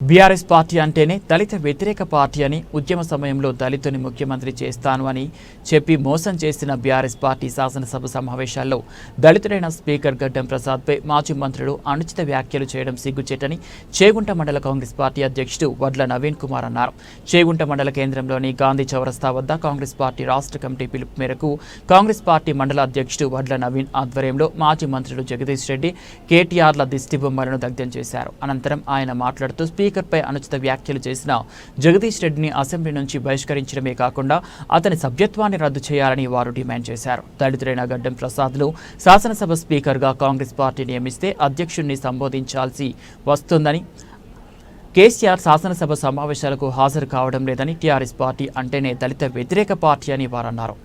BRS party అంటేనే దళిత వ్యతిరేక party అని ఉద్యమ సమయంలో దళితుని ముఖ్యమంత్రి చేస్తాను అని చెప్పి మోసం చేసిన బీఆర్ఎస్ పార్టీ శాసనసభ సమావేశాల్లో దళితుడైన స్పీకర్ గడ్డం ప్రసాద్పై మాజీ మంత్రులు అనుచిత వ్యాఖ్యలు చేయడం సిగ్గుచేటని చేగుంట మండల కాంగ్రెస్ పార్టీ అధ్యక్షుడు వడ్ల నవీన్ కుమార్ అన్నారు. చేగుంట మండల కేంద్రంలోని గాంధీ చౌరస్తా వద్ద కాంగ్రెస్ పార్టీ రాష్ట్ర కమిటీ పిలుపు మేరకు కాంగ్రెస్ పార్టీ మండల అధ్యక్షుడు వడ్ల నవీన్ ఆధ్వర్యంలో మాజీ మంత్రులు జగదీష్ రెడ్డి, కేటీఆర్ల దిష్టిబొమ్మలను దగ్ధం చేశారు. అనంతరం ఆయన మాట్లాడుతూ స్పీకర్పై అనుచిత వ్యాఖ్యలు చేసిన జగదీష్ రెడ్డిని అసెంబ్లీ నుంచి బహిష్కరించడమే కాకుండా అతని సభ్యత్వాన్ని రద్దు చేయాలని వారు డిమాండ్ చేశారు. దళితుడైన గడ్డం ప్రసాద్ను శాసనసభ స్పీకర్గా కాంగ్రెస్ పార్టీ నియమిస్తే అధ్యక్షుడిని సంబోధించాల్సి వస్తుందని, కేసీఆర్ శాసనసభ సమావేశాలకు హాజరు కావడం లేదని, టీఆర్ఎస్ పార్టీ అంటేనే దళిత వ్యతిరేక పార్టీ అని వారు అన్నారు.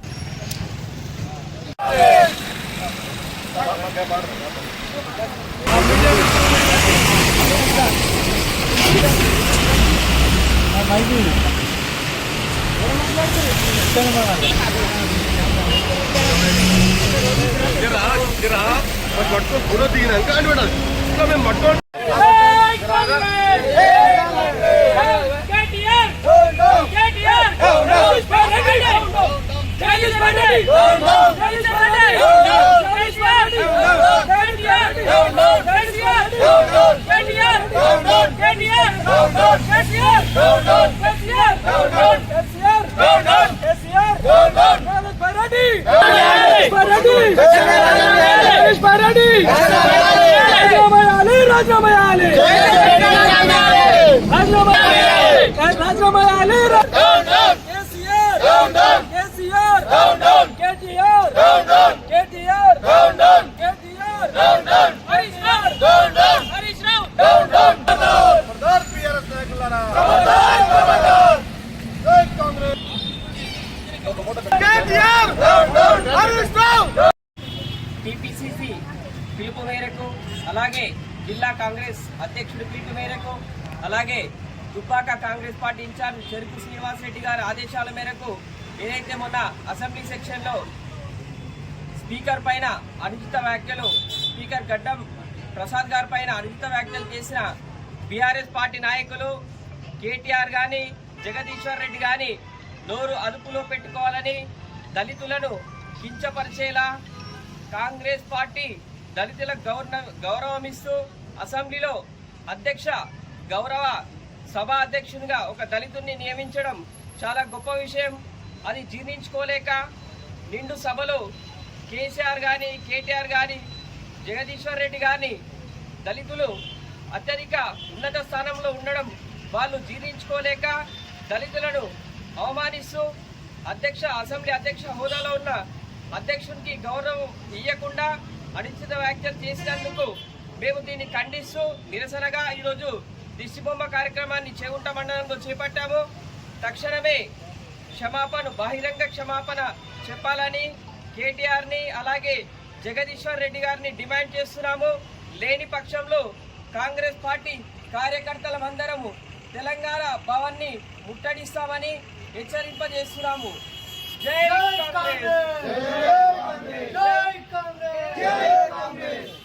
టీపీసీసీ పిలుపు మేరకు, అలాగే జిల్లా కాంగ్రెస్ అధ్యక్షుడి పిలుపు మేరకు, అలాగే దుబ్బాక కాంగ్రెస్ పార్టీ ఇన్ఛార్జ్ చెరుకు శ్రీనివాస్ రెడ్డి గారి ఆదేశాల మేరకు ఏదైతే మొన్న అసెంబ్లీ సెక్షన్లో స్పీకర్ పైన అనుచిత వ్యాఖ్యలు, స్పీకర్ గడ్డం ప్రసాద్ గారి పైన అనుచిత వ్యాఖ్యలు చేసిన బీఆర్ఎస్ పార్టీ నాయకులు కేటీఆర్ కానీ, జగదీశ్వర్ రెడ్డి కానీ నోరు అదుపులో పెట్టుకోవాలని, దళితులను కించపరిచేలా కాంగ్రెస్ పార్టీ దళితులకు గౌరవం ఇస్తూ అసెంబ్లీలో అధ్యక్ష గౌరవ సభ అధ్యక్షునిగా ఒక దళితుడిని నియమించడం చాలా గొప్ప విషయం. అది జీర్ణించుకోలేక నిండు సభలో కేసీఆర్ కానీ, కేటీఆర్ కానీ, జగదీశ్వర్ రెడ్డి కానీ దళితులు అత్యధిక ఉన్నత స్థానంలో వాళ్ళు జీర్ణించుకోలేక దళితులను అవమానిస్తూ అసెంబ్లీ అధ్యక్ష హోదాలో ఉన్న అధ్యక్షునికి గౌరవం ఇవ్వకుండా అనుచిత వ్యాఖ్యలు చేసినందుకు మేము దీన్ని ఖండిస్తూ నిరసనగా ఈరోజు దిష్టిబొమ్మ కార్యక్రమాన్ని చేగుంట మండలంలో చేపట్టాము. తక్షణమే బహిరంగ క్షమాపణ చెప్పాలని కేటీఆర్ని, అలాగే జగదీశ్వర్ రెడ్డి గారిని డిమాండ్ చేస్తున్నాము. లేని పక్షంలో కాంగ్రెస్ పార్టీ కార్యకర్తలమందరము తెలంగాణ భవన్ని ముట్టడిస్తామని హెచ్చరింపజేస్తున్నాము. జై కాంగ్రెస్!